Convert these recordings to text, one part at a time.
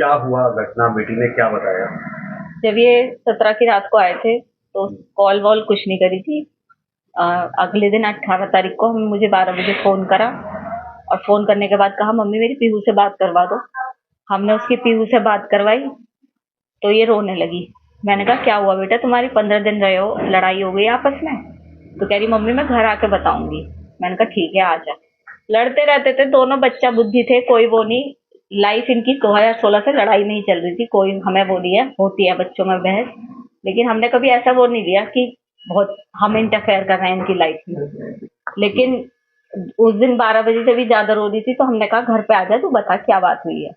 क्या हुआ घटना, बेटी ने क्या बताया? जब ये 17 की रात को आए थे तो कॉल वॉल कुछ नहीं करी थी। अगले दिन 18 तारीख को हम मुझे 12 बजे फोन करा और फोन करने के बाद कहा मम्मी मेरी पीहू से बात करवा दो। हमने उसकी पीहू से बात करवाई तो ये रोने लगी। मैंने कहा क्या हुआ बेटा, तुम्हारी 15 दिन रहे हो, लड़ाई हो गई आपस में? तो कह रही मम्मी मैं घर आके बताऊंगी। मैंने कहा ठीक है आ जा। लड़ते रहते थे दोनों, बच्चा बुद्धि थे, कोई वो नहीं। लाइफ इनकी 2016 से लड़ाई नहीं चल रही थी, कोई हमें वो नहीं है, होती है बच्चों में बहस। लेकिन हमने कभी ऐसा वो नहीं लिया कि बहुत हम इंटरफेयर कर रहे हैं इनकी लाइफ में। लेकिन उस दिन 12 बजे से भी ज्यादा रो रही थी तो हमने कहा घर पे आ जा, तू बता क्या बात हुई है।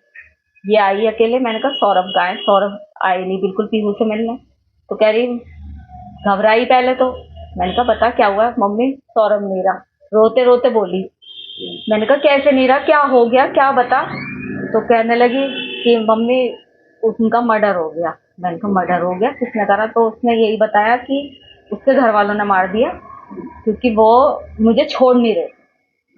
ये आई अकेले। मैंने कहा सौरभ कहाँ है? सौरभ आए नहीं बिल्कुल पीहू से मिलने। तो कह रही घबराई पहले तो। मैंने कहा बता क्या हुआ? मम्मी सौरभ नहीं रहा, रोते रोते बोली। मैंने कहा कैसे नहीं रहा, क्या हो गया, क्या बता। तो कहने लगी कि मम्मी उनका मर्डर हो गया। मैंने कहा मर्डर हो गया, किसने करा? तो उसने यही बताया कि उसके घर वालों ने मार दिया क्योंकि वो मुझे छोड़ नहीं रहे।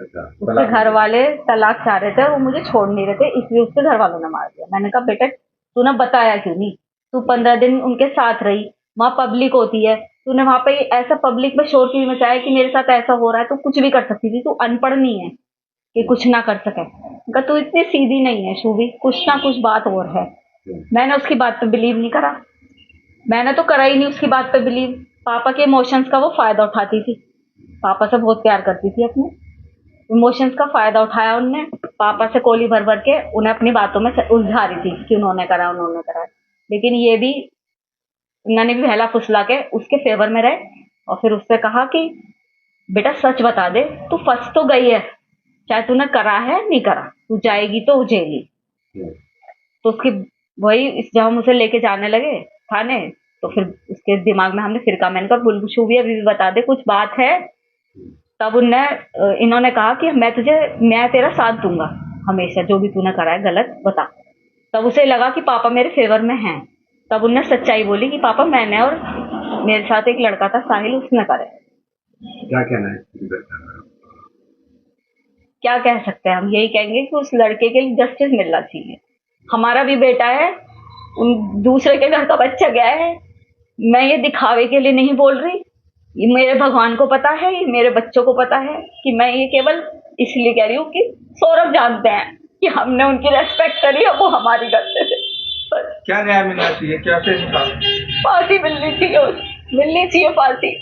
अच्छा, उसके घर वाले तलाक चाह रहे थे और वो मुझे छोड़ नहीं रहे थे, इसलिए उसके घर वालों ने मार दिया। मैंने कहा बेटा तूने बताया क्यों नहीं? तू 15 दिन उनके साथ रही, वहां पब्लिक होती है, तूने वहां पे ऐसा पब्लिक में शोर क्यों मचाया कि मेरे साथ ऐसा हो रहा है? तू कुछ भी कर सकती थी, तू अनपढ़ नहीं है कि कुछ ना कर सके। मैंने कहा तू इतनी सीधी नहीं है शूभी, कुछ ना कुछ बात और है। मैंने उसकी बात पे बिलीव नहीं करा। मैंने तो करा ही नहीं उसकी बात पे बिलीव। पापा के इमोशंस का वो फायदा उठाती थी। पापा से बहुत प्यार करती थी अपने, इमोशंस का फायदा उठाया उनने। पापा से कोली भर भर के उन्हें अपनी बातों में उलझा रही थी कि उन्होंने करा उन्होंने करा। लेकिन ये भी, उन्होंने भी बहला फुसला के उसके फेवर में रहे और फिर उससे कहा कि बेटा सच बता दे, तू फंस तो गई है, चाहे तूने करा है नहीं करा, तू जाएगी तो जेली। तो उसकी वही जब हम उसे लेके जाने लगे थाने, तो फिर उसके दिमाग में हमने फिर कहा, मैंने कहा बुलबुल भी अभी भी बता दे कुछ बात है। तब उनने इन्होंने कहा कि मैं तेरा साथ दूंगा हमेशा, जो भी तूने करा है गलत बता। तब उसे लगा कि पापा मेरे फेवर में हैं। तब उनने सच्चाई बोली कि पापा मैंने और मेरे साथ एक लड़का था साहिल, उसने करे। क्या कहना है? क्या कह सकते हैं हम? यही कहेंगे कि उस लड़के के लिए जस्टिस मिलना चाहिए। हमारा भी बेटा है, उन दूसरे के घर का बच्चा गया है। मैं ये दिखावे के लिए नहीं बोल रही, ये मेरे भगवान को पता है, ये मेरे बच्चों को पता है कि मैं ये केवल इसलिए कह रही हूँ कि सौरभ जानते हैं कि हमने उनकी रेस्पेक्ट करी और वो हमारी करते थे। बस क्या न्याय मिलना चाहिए, क्या? फांसी मिलनी चाहिए, मिलनी चाहिए फांसी।